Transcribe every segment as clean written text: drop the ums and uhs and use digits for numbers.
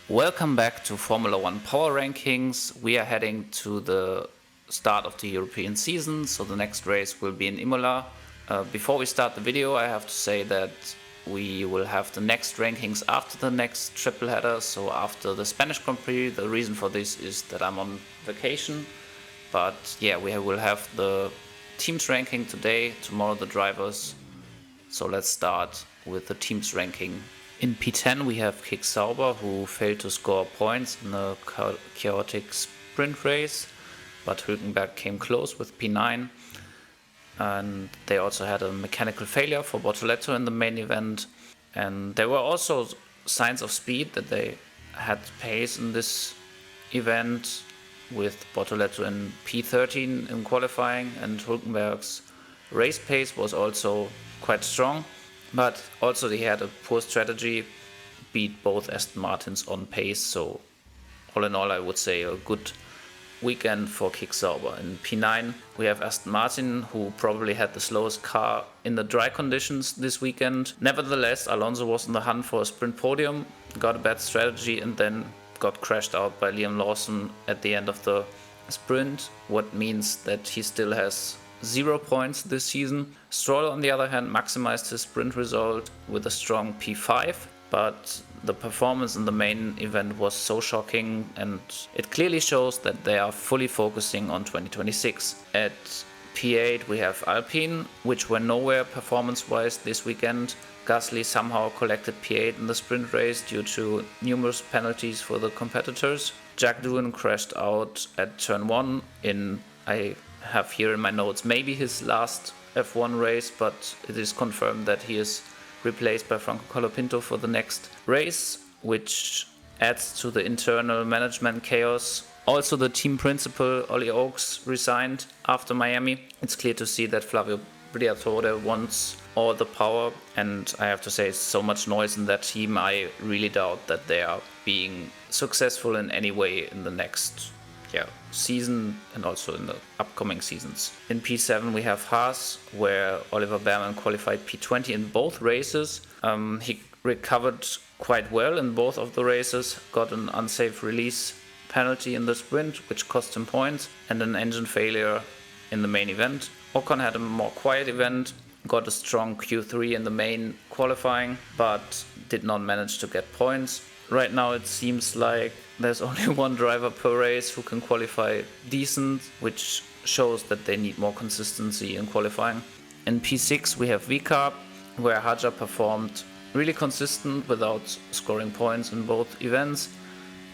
Welcome back to Formula One Power Rankings. We are heading to the start of the European season, so the next race will be in Imola. Before we start the video, I have to say that we will have the next rankings after the next triple header, so after the Spanish Grand Prix. The reason for this is that I'm on vacation, but yeah, we will have the teams ranking today, tomorrow the drivers. So let's start with the teams ranking. In P10 we have Kick Sauber, who failed to score points in a chaotic sprint race, but Hülkenberg came close with P9. And they also had a mechanical failure for Bortoleto in the main event. And there were also signs of speed, that they had pace in this event, with Bortoleto in P13 in qualifying, and Hülkenberg's race pace was also quite strong. But also he had a poor strategy, beat both Aston Martins on pace, so all in all I would say a good weekend for Kick Sauber. In P9 we have Aston Martin, who probably had the slowest car in the dry conditions this weekend. Nevertheless, Alonso was in the hunt for a sprint podium, got a bad strategy and then got crashed out by Liam Lawson at the end of the sprint, what means that he still has 0 points this season. Stroll, on the other hand, maximized his sprint result with a strong P5, but the performance in the main event was so shocking, and it clearly shows that they are fully focusing on 2026. At P8 we have Alpine, which were nowhere performance-wise this weekend. Gasly somehow collected P8 in the sprint race due to numerous penalties for the competitors. Jack Doohan crashed out at turn 1 in, I have here in my notes, maybe his last F1 race, but it is confirmed that he is replaced by Franco Colapinto for the next race, which adds to the internal management chaos. Also, the team principal Ollie Oakes resigned after Miami. It's clear to see that Flavio Briatore wants all the power, and I have to say, so much noise in that team, I really doubt that they are being successful in any way in the next season and also in the upcoming seasons. In P7 we have Haas, where Oliver Behrmann qualified P20 in both races. He recovered quite well in both of the races, got an unsafe release penalty in the sprint, which cost him points, and an engine failure in the main event. Ocon had a more quiet event, got a strong Q3 in the main qualifying, but did not manage to get points. Right now it seems like there's only one driver per race who can qualify decent, which shows that they need more consistency in qualifying. In P6 we have VCARB, where Hadjar performed really consistent without scoring points in both events.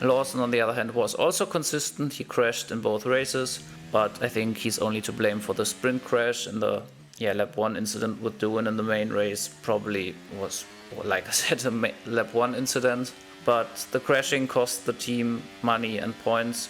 Lawson, on the other hand, was also consistent. He crashed in both races, but I think he's only to blame for the sprint crash, and the lap 1 incident with Doohan in the main race probably was, like I said, a lap 1 incident. But the crashing cost the team money and points,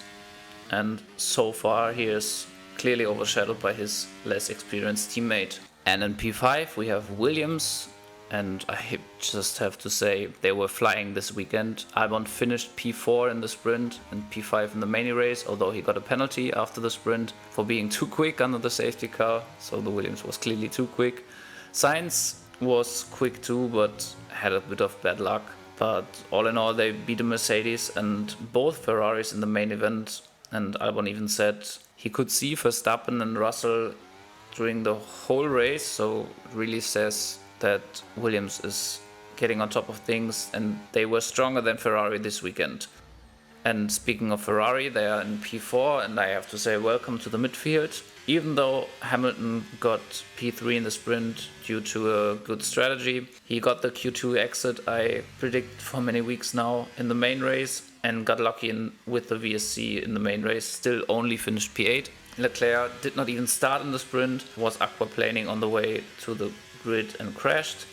and so far he is clearly overshadowed by his less experienced teammate. And in P5 we have Williams, and I just have to say they were flying this weekend. Albon finished P4 in the sprint and P5 in the main race, although he got a penalty after the sprint for being too quick under the safety car, so the Williams was clearly too quick. Sainz was quick too, but had a bit of bad luck. But all in all, they beat the Mercedes and both Ferraris in the main event, and Albon even said he could see Verstappen and Russell during the whole race, so it really says that Williams is getting on top of things, and they were stronger than Ferrari this weekend. And speaking of Ferrari, they are in P4, and I have to say welcome to the midfield. Even though Hamilton got P3 in the sprint due to a good strategy, he got the Q2 exit I predict for many weeks now in the main race, and got lucky with the VSC in the main race, still only finished P8. Leclerc did not even start in the sprint, was aquaplaning on the way to the grid and crashed.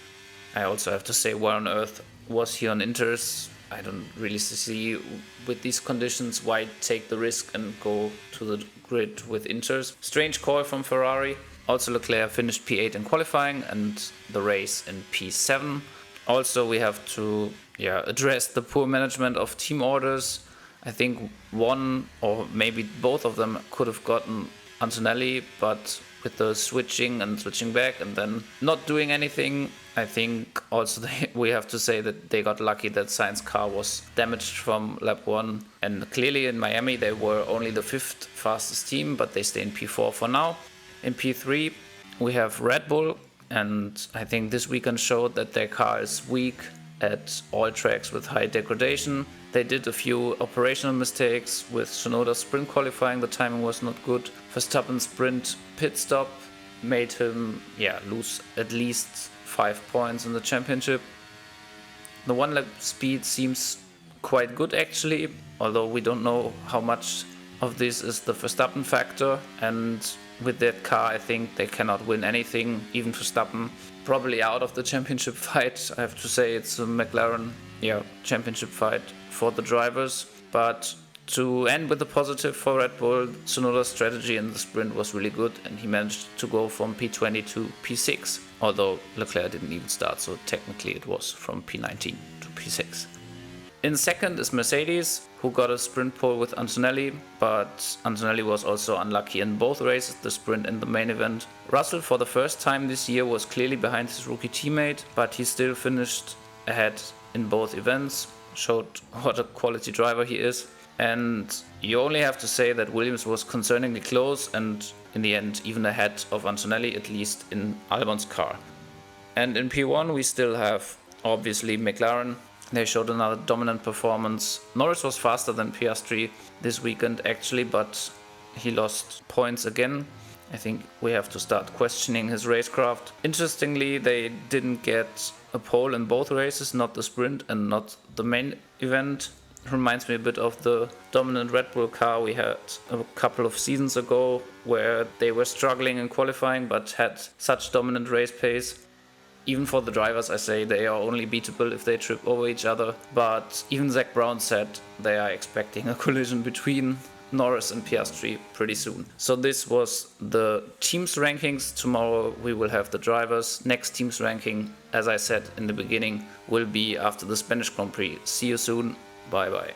I also have to say, why on earth was he on Inters? I don't really see, with these conditions, why take the risk and go to the grid with Inters. Strange call from Ferrari. Also, Leclerc finished P8 in qualifying and the race in P7. Also, we have to address the poor management of team orders. I think one or maybe both of them could have gotten Antonelli, but with the switching and switching back and then not doing anything, I think also we have to say that they got lucky that Sainz's car was damaged from lap 1. And clearly in Miami they were only the 5th fastest team, but they stay in P4 for now. In P3 we have Red Bull, and I think this weekend showed that their car is weak at all tracks with high degradation. They did a few operational mistakes with Tsunoda's sprint qualifying, the timing was not good. Verstappen's sprint pit stop made him lose at least 5 points in the championship. The one lap speed seems quite good actually, although we don't know how much of this is the Verstappen factor, and with that car I think they cannot win anything, even Verstappen probably out of the championship fight. I have to say it's a McLaren championship fight for the drivers. But to end with a positive for Red Bull, Tsunoda's strategy in the sprint was really good and he managed to go from P20 to P6, although Leclerc didn't even start, so technically it was from P19 to P6. In second is Mercedes, who got a sprint pole with Antonelli, but Antonelli was also unlucky in both races, the sprint and the main event. Russell for the first time this year was clearly behind his rookie teammate, but he still finished ahead in both events, showed what a quality driver he is. And you only have to say that Williams was concerningly close and in the end even ahead of Antonelli, at least in Albon's car. And in P1 we still have obviously McLaren. They showed another dominant performance. Norris was faster than Piastri this weekend actually, but he lost points again. I think we have to start questioning his racecraft. Interestingly, they didn't get a pole in both races, not the sprint and not the main event. Reminds me a bit of the dominant Red Bull car we had a couple of seasons ago, where they were struggling in qualifying but had such dominant race pace. Even for the drivers, I say they are only beatable if they trip over each other, but even Zak Brown said they are expecting a collision between Norris and Piastri pretty soon. So this was the teams rankings. Tomorrow we will have the drivers. Next teams ranking, as I said in the beginning, will be after the Spanish Grand Prix. See you soon. Bye bye.